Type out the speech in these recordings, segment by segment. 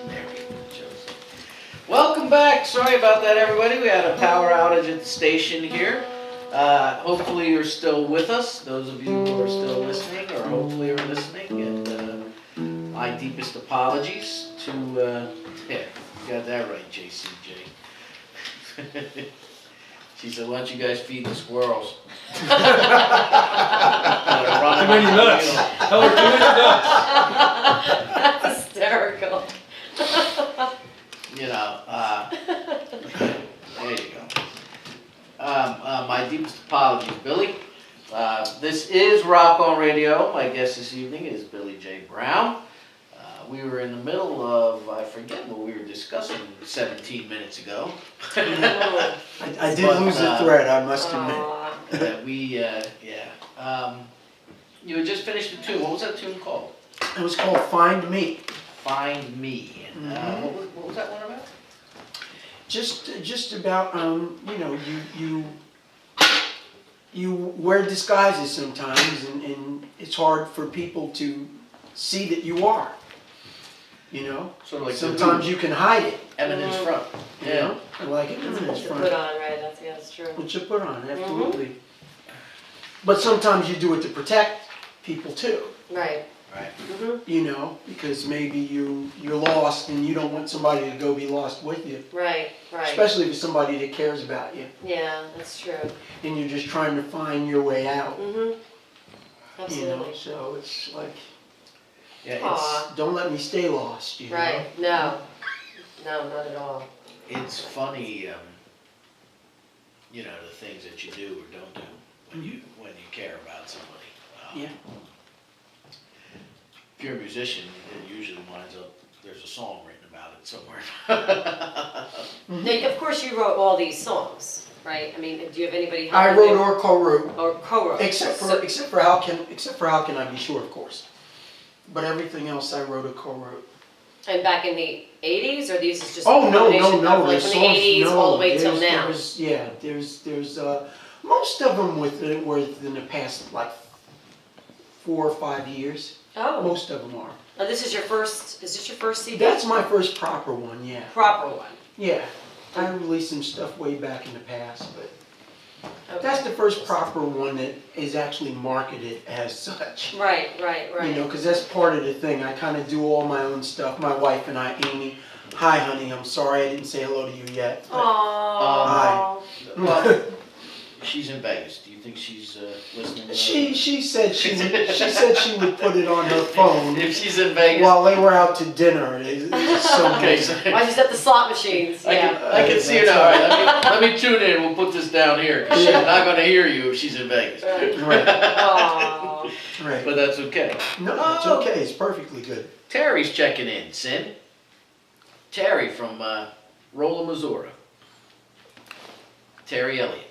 Mary Joseph. Welcome back. Sorry about that, everybody. We had a power outage at the station here. Hopefully you're still with us, those of you who are still listening, or hopefully are listening. And my deepest apologies to, yeah, you got that right, JCJ. She said, why don't you guys feed the squirrels? Too many nuts. Tell her too many nuts. That's hysterical. You know, there you go. My deepest apologies, Billy. This is Rock on Radio. My guest this evening is Billy J. Brown. We were in the middle of, I forget what we were discussing 17 minutes ago. I did lose the thread, I must admit. You had just finished the tune. What was that tune called? It was called Find Me. Find Me. And, what was that one about? Just about, you wear disguises sometimes, and it's hard for people to see that you are. You know, Sort of like sometimes you can hide it. Eminence front. You know, like eminence front. Put on, right? That's true. What you put on, absolutely. But sometimes you do it to protect people too. Right. Right. You know, because maybe you're lost and you don't want somebody to go be lost with you. Right. Especially if it's somebody that cares about you. Yeah, that's true. And you're just trying to find your way out. Absolutely. You know, so it's like, Aw. don't let me stay lost. You know? Right. No, not at all. It's funny, the things that you do or don't do when you care about somebody. Yeah. If you're a musician, it usually winds up, there's a song written about it somewhere. Now, of course, you wrote all these songs, right? I mean, do you have anybody? I wrote or co-wrote. Or co-wrote. Except for how can I be sure, of course. But everything else I wrote or co-wrote. And back in the 80s, or these is just Oh a no, combination of like there's from songs, the 80s all the way till now? There's most of them within the past like 4 or 5 years. Oh. Most of them are. Oh, is this your first CD? That's my first proper one, yeah. Proper one. Yeah. I released some stuff way back in the past, but Okay. that's the first proper one that is actually marketed as such. Right. You know, because that's part of the thing. I kind of do all my own stuff. My wife and I, Amy. Hi, honey. I'm sorry I didn't say hello to you yet. but- Aww. Well, she's in Vegas. Do you think she's listening? She said she would put it on her phone If she's in Vegas. while they were out to dinner. It's so Okay, good. so Why she's at the slot machines? I Yeah. can see her now. All right, let me tune in. We'll put this down here. 'Cause she's not going to hear you if she's in Vegas. Right, Aww. right. But that's okay. No, it's okay. It's perfectly good. Terry's checking in, Sin. Terry from Rolla, Missouri. Terry Elliott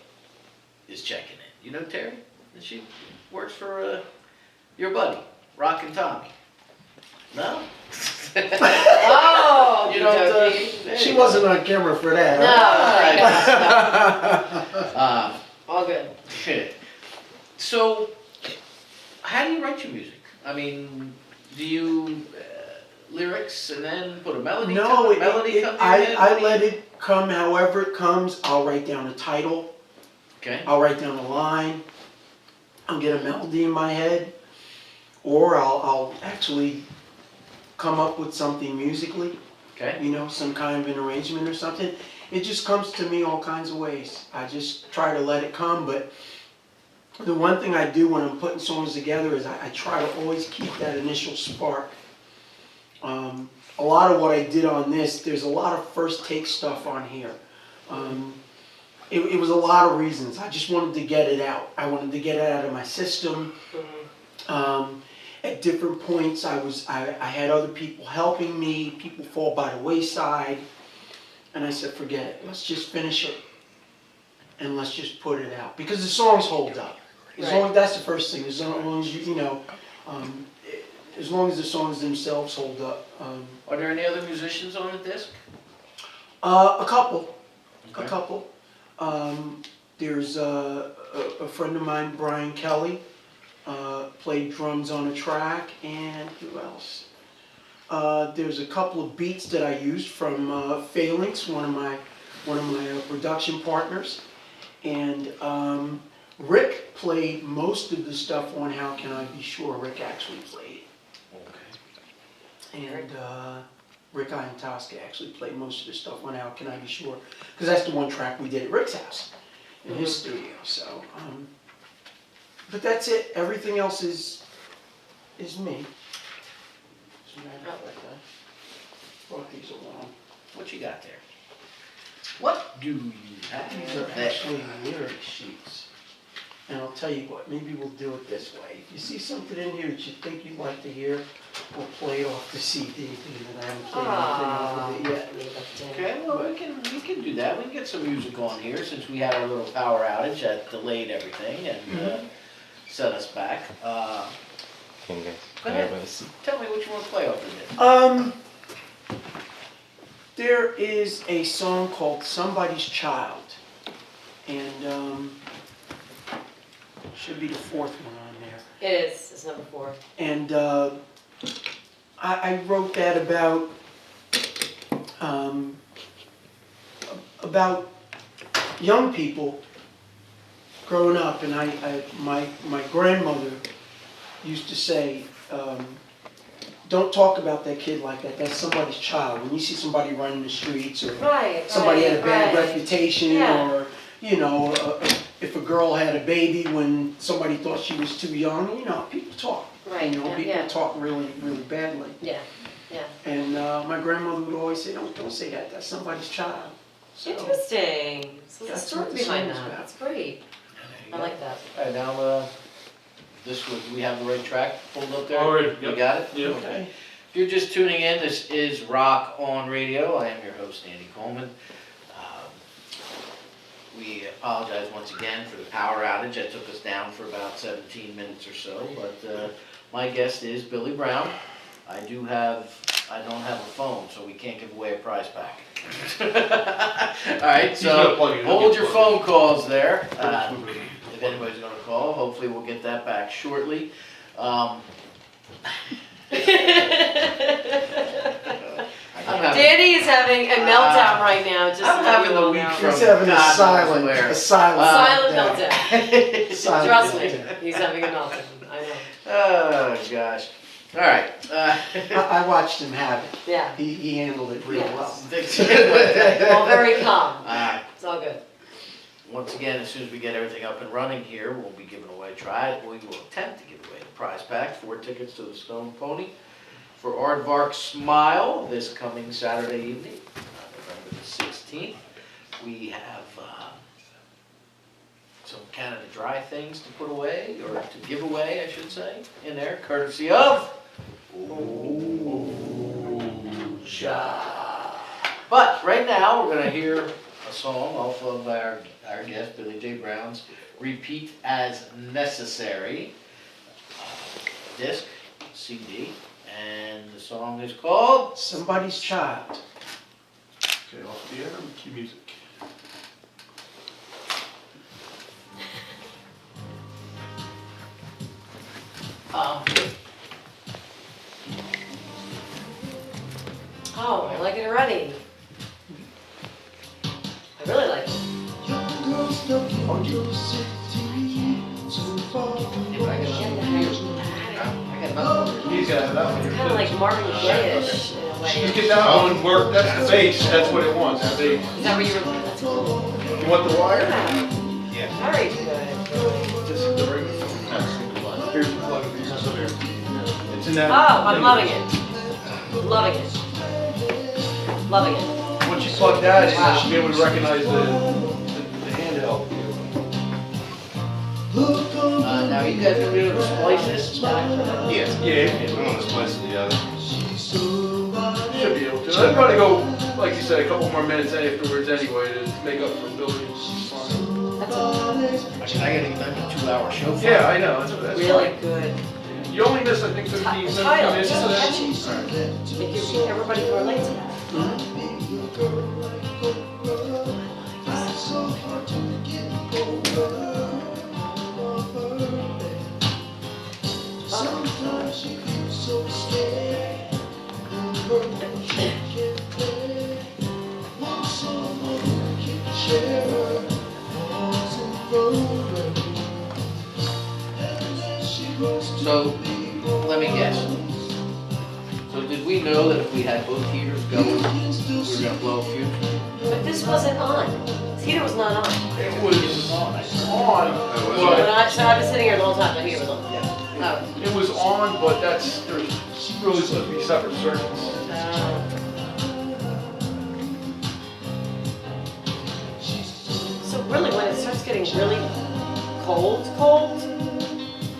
is checking in. You know Terry? And she works for your buddy, Rockin' Tommy. No? Oh, You don't, okey-dokey. She wasn't on camera for that. No. All good. So, how do you write your music? I mean, do you lyrics and then put a melody? No, melody come to your I head? let it come however it comes. I'll write down a title. Okay. I'll write down a line. I'll get a melody in my head, or I'll actually come up with something musically. Okay. You know, some kind of an arrangement or something. It just comes to me all kinds of ways. I just try to let it come, but the one thing I do when I'm putting songs together is I try to always keep that initial spark. A lot of what I did on this, there's a lot of first take stuff on here. It was a lot of reasons. I just wanted to get it out. I wanted to get it out of my system. At different points, I had other people helping me. People fall by the wayside, and I said, forget it. Let's just finish it, and let's just put it out because the songs hold up. That's the first thing. As long as as long as the songs themselves hold up. Are there any other musicians on the disc? A couple. Okay. A couple. There's a friend of mine, Brian Kelly, played drums on a track, and who else? There's a couple of beats that I used from Phalanx, one of my production partners, and Rick played most of the stuff on How Can I Be Sure. Rick actually played it. And Rick Iantowski actually played most of the stuff on How Can I Be Sure, because that's the one track we did at Rick's house, in his studio, so. But that's it, everything else is me. Brought these along. What you got there? What do you have? These are there? actually lyric sheets. And I'll tell you what, maybe we'll do it this way. If you see something in here that you think you'd like to hear, we'll play it off the CD, being that I haven't played anything off of it yet. Okay, well, we can do that. We can get some music on here since we had our little power outage that delayed everything and set us back. Go ahead. Tell me what you want to play off of it. There is a song called Somebody's Child, and should be the fourth one on there. It is, it's number 4. And I wrote that about young people growing up, and my grandmother used to say, don't talk about that kid like that. That's somebody's child. When you see somebody running the streets, or somebody had a bad reputation, or if a girl had a baby when somebody thought she was too young, people talk. Right. People talk really, really badly. Yeah. And my grandmother would always say, don't say that. That's somebody's child. So, Interesting. So there's a that's story what the behind song's that. about. That's great. I like that. All right, now, do we have the right track pulled up there? All right, You yep. got it? Yep. Okay. If you're just tuning in, this is Rock on Radio. I am your host, Andy Coleman. We apologize once again for the power outage that took us down for about 17 minutes or so, but my guest is Billy Brown. I don't have a phone, so we can't give away a prize pack. All right, He's gonna plug so it. hold your phone calls there. If anybody's going to call, hopefully we'll get that back shortly. Danny is having a meltdown right now, just I'm to let having you the all week know. from He's having God silent knows where. Silent meltdown. Silent Trust me, meltdown. he's having a meltdown. I know. Oh, gosh. All right. I watched him have it. Yeah. He handled it real well. Well, very calm. It's all good. Once again, as soon as we get everything up and running here, we'll be giving away, we will attempt to give away the prize pack, 4 tickets to the Stone Pony for Aardvark Smile this coming Saturday evening, November the 16th. We have some Canada Dry things to put away, or to give away, I should say, in there, courtesy of But right now, we're going to hear a song off of our guest, Billy J. Brown's Repeat as Necessary disc, CD, and the song is called Somebody's Child. Okay, off the air, cue music. Oh, I like it already. I really like it. He's got that one. It's kind of like Marvin Gaye-ish in a way. Just get that one work. That's the bass. That's what it wants. That's the, Is that what you were? That's cool. you want the wire? Yeah. Very good. This is the regular phone. That's the plug. Here's the plug. Here's the there. It's in that. Oh, I'm thing. loving it. Loving it. Loving it. Once you plug that in, Wow. you should be able to recognize the handheld. now you guys gonna be able to splice this? Yeah. I want to splice it together. Should be able to. I'd probably go, like you said, a couple more minutes afterwards anyway to make up for Billy's fine. That's a I gotta get a 2-hour show. Yeah, I know. That's really fine. good You only missed, I think, 15, 17 title. minutes So today. catchy. Alright. Everybody can relate to that. we know that if we had both heaters going, we were gonna blow a fuse? But this wasn't on. This heater was not on. It was on, So I've been sitting here the whole time, the heater was on. Oh. it was on, but there's really supposed to be separate circuits. So really, when it starts getting really cold,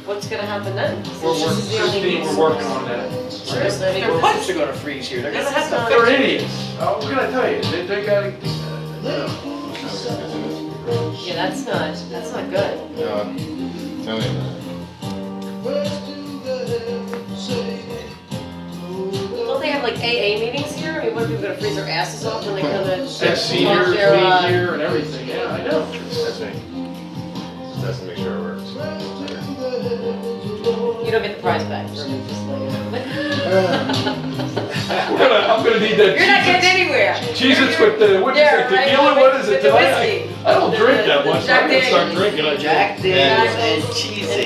what's gonna happen then? Since this is the only Christine, heat we're working source. on that. Seriously, I mean, Their pipes are gonna freeze here, they're gonna have to This is fix They're it. idiots. What can I tell you? They gotta, yeah, that's not good. Tell me Don't they have like AA meetings here? I mean, what are people gonna freeze their asses off when they come to? SC here, talk their, clean here, and everything, yeah, I know. that's me. Just has to make sure it works. You don't get the prize back. Just like, I'm gonna need that you're not getting Cheez-Its. anywhere. Cheez-Its with the, what you Yeah, say, right, tequila, what is it with the tonight? whiskey. I don't drink that The much, Jack I'm gonna start Daniels. drinking. Jack Daniels and And Cheez-Its.